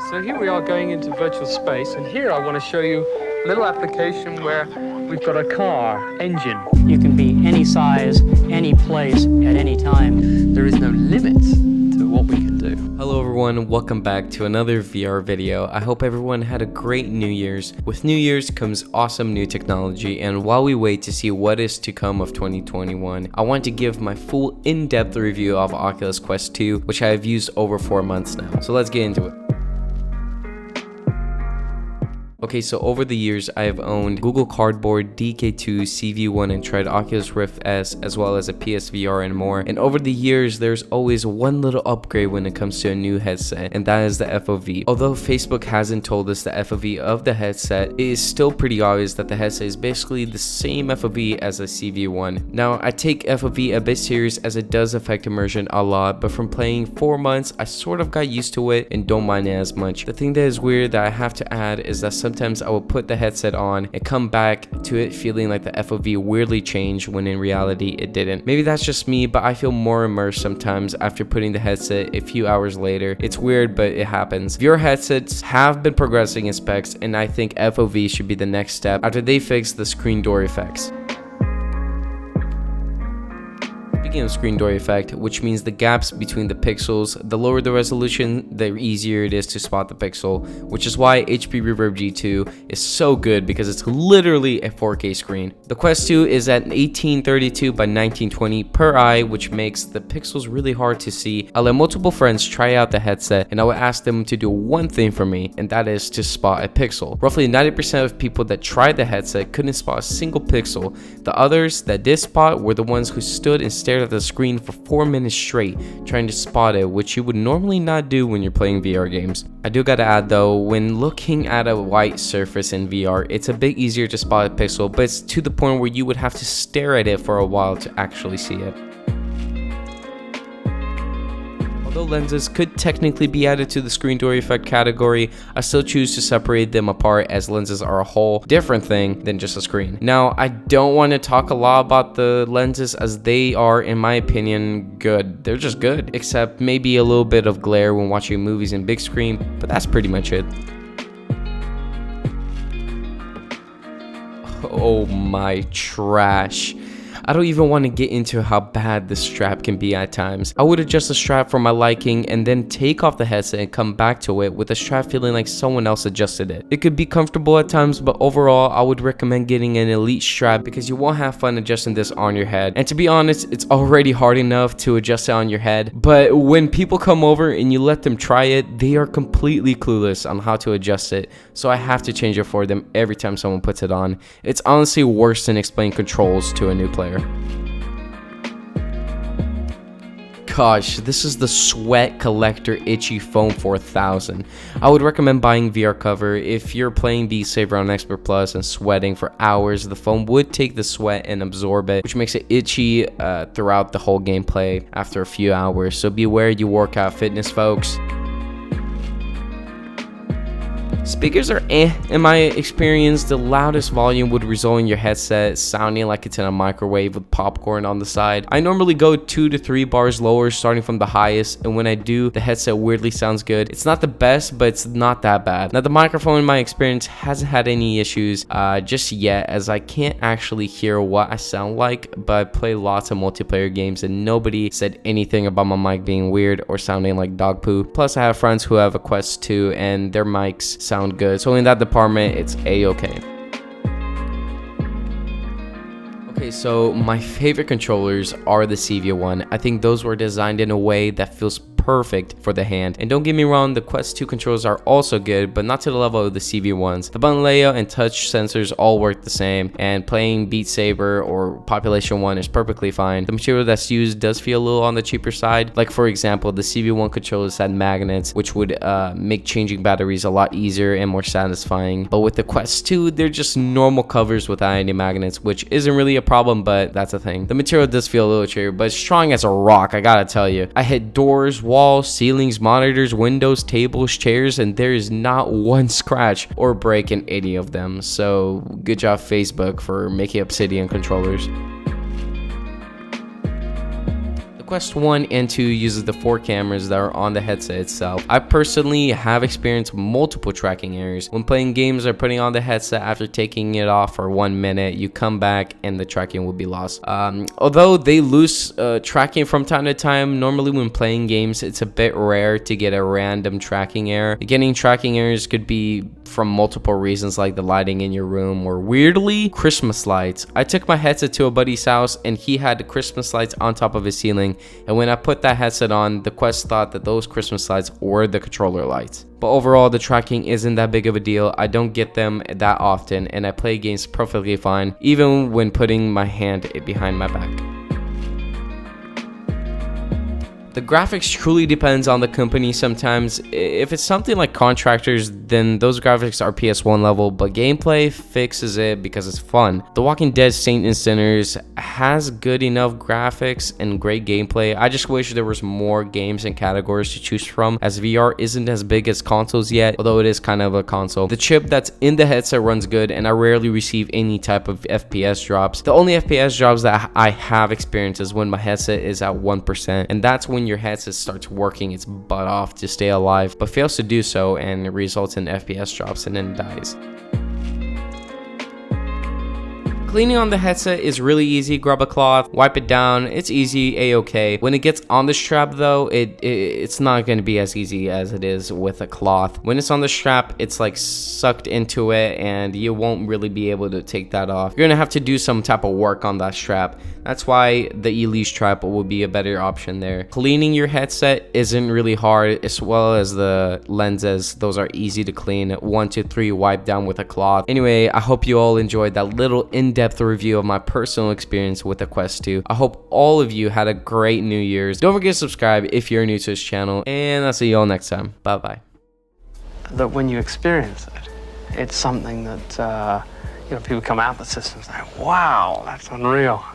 So here we are going into virtual space, and here I want to show you a little application where we've got a car engine. You can be any size, any place, at any time. There is no limit to what we can do. Hello everyone, welcome back to another VR video. I hope everyone had a great New Year's. With New Year's comes awesome new technology, and while we wait to see what is to come of 2021, I want to give my full in-depth review of Oculus Quest 2, which I have used over 4 months now. So let's get into it. Okay, so over the years, I have owned Google Cardboard, DK2, CV1, and tried Oculus Rift S, as well as a PSVR and more. And over the years, there's always one little upgrade when it comes to a new headset, and that is the FOV. Although Facebook hasn't told us the FOV of the headset, it is still pretty obvious that the headset is basically the same FOV as a CV1. Now, I take FOV a bit serious as it does affect immersion a lot, but from playing 4 months, I sort of got used to it and don't mind it as much. The thing that is weird that I have to add is that sometimes I will put the headset on and come back to it feeling like the FOV weirdly changed when in reality it didn't. Maybe that's just me, but I feel more immersed sometimes after putting the headset a few hours later. It's weird, but it happens. VR headsets have been progressing in specs, and I think FOV should be the next step after they fix the screen door effects. Speaking of screen door effect, which means the gaps between the pixels, the lower the resolution, the easier it is to spot the pixel, which is why HP Reverb G2 is so good because it's literally a 4K screen. The Quest 2 is at 1832 by 1920 per eye, which makes the pixels really hard to see. I let multiple friends try out the headset, and I would ask them to do one thing for me, and that is to spot a pixel. Roughly 90% of people that tried the headset couldn't spot a single pixel. The others that did spot were the ones who stood and stared at the screen for 4 minutes straight trying to spot it, which you would normally not do when you're playing VR games. I do gotta add though, when looking at a white surface in VR, it's a bit easier to spot a pixel, but it's to the point where you would have to stare at it for a while to actually see it. Although lenses could technically be added to the screen door effect category, I still choose to separate them apart as lenses are a whole different thing than just a screen. Now, I don't want to talk a lot about the lenses as they are, in my opinion, good. They're just good, except maybe a little bit of glare when watching movies in big screen, but that's pretty much it. Oh my trash. I don't even want to get into how bad this strap can be at times. I would adjust the strap for my liking and then take off the headset and come back to it with the strap feeling like someone else adjusted it. It could be comfortable at times, but overall I would recommend getting an elite strap because you won't have fun adjusting this on your head. And to be honest, it's already hard enough to adjust it on your head, but when people come over and you let them try it, they are completely clueless on how to adjust it, so I have to change it for them every time someone puts it on. It's honestly worse than explaining controls to a new player. Gosh, this is the Sweat Collector Itchy Foam 4000. I would recommend buying VR cover. If you're playing Beat Saber on Expert Plus and sweating for hours, the foam would take the sweat and absorb it, which makes it itchy throughout the whole gameplay after a few hours. So beware, you workout fitness folks. Speakers are in my experience. The loudest volume would result in your headset sounding like it's in a microwave with popcorn on the side. I normally go 2 to 3 bars lower starting from the highest, and when I do, the headset weirdly sounds good. It's not the best, but it's not that bad. Now the microphone in my experience hasn't had any issues just yet, as I can't actually hear what I sound like, but I play lots of multiplayer games and nobody said anything about my mic being weird or sounding like dog poo. Plus I have friends who have a Quest 2 and their mics sound good, so in that department it's a-okay. Okay, so my favorite controllers are the CV1. I think those were designed in a way that feels perfect for the hand. And don't get me wrong, the Quest 2 controls are also good, but not to the level of the CV1s. The button layout and touch sensors all work the same, and playing Beat Saber or Population 1 is perfectly fine. The material that's used does feel a little on the cheaper side. Like for example, the CV1 controllers had magnets, which would make changing batteries a lot easier and more satisfying. But with the Quest 2, they're just normal covers without any magnets, which isn't really a problem, but that's a thing. The material does feel a little cheaper, but it's strong as a rock, I gotta tell you. I hit doors, walls, ceilings, monitors, windows, tables, chairs, and there is not one scratch or break in any of them. So good job Facebook for making Obsidian controllers. Quest 1 and 2 uses the 4 cameras that are on the headset itself. I personally have experienced multiple tracking errors. When playing games or putting on the headset after taking it off for 1 minute, you come back and the tracking will be lost. Although they lose tracking from time to time, normally when playing games, it's a bit rare to get a random tracking error. Getting tracking errors could be from multiple reasons, like the lighting in your room or weirdly Christmas lights. I took my headset to a buddy's house and he had the Christmas lights on top of his ceiling, and when I put that headset on, the Quest thought that those Christmas lights were the controller lights. But overall, the tracking isn't that big of a deal. I don't get them that often and I play games perfectly fine, even when putting my hand behind my back. The graphics truly depends on the company sometimes. If it's something like Contractors, then those graphics are PS1 level, but gameplay fixes it because it's fun. The Walking Dead Saints and Sinners has good enough graphics and great gameplay. I just wish there was more games and categories to choose from, as VR isn't as big as consoles yet, although it is kind of a console. The chip that's in the headset runs good, and I rarely receive any type of FPS drops. The only FPS drops that I have experienced is when my headset is at 1%, and that's when your headset starts working its butt off to stay alive, but fails to do so and it results in FPS drops and then dies. Cleaning on the headset is really easy. Grab a cloth, wipe it down, it's easy, a-okay. When it gets on the strap though, it's not going to be as easy as it is with a cloth. When it's on the strap, it's like sucked into it and you won't really be able to take that off. You're going to have to do some type of work on that strap. That's why the Elite strap will be a better option there. Cleaning your headset isn't really hard, as well as the lenses. Those are easy to clean. 1, 2, 3, wipe down with a cloth. Anyway, I hope you all enjoyed that little in-depth review of my personal experience with the Quest 2. I hope all of you had a great New Year's. Don't forget to subscribe if you're new to this channel, and I'll see you all next time. Bye bye. That when you experience it, it's something that, people come out of the system and say, wow, that's unreal.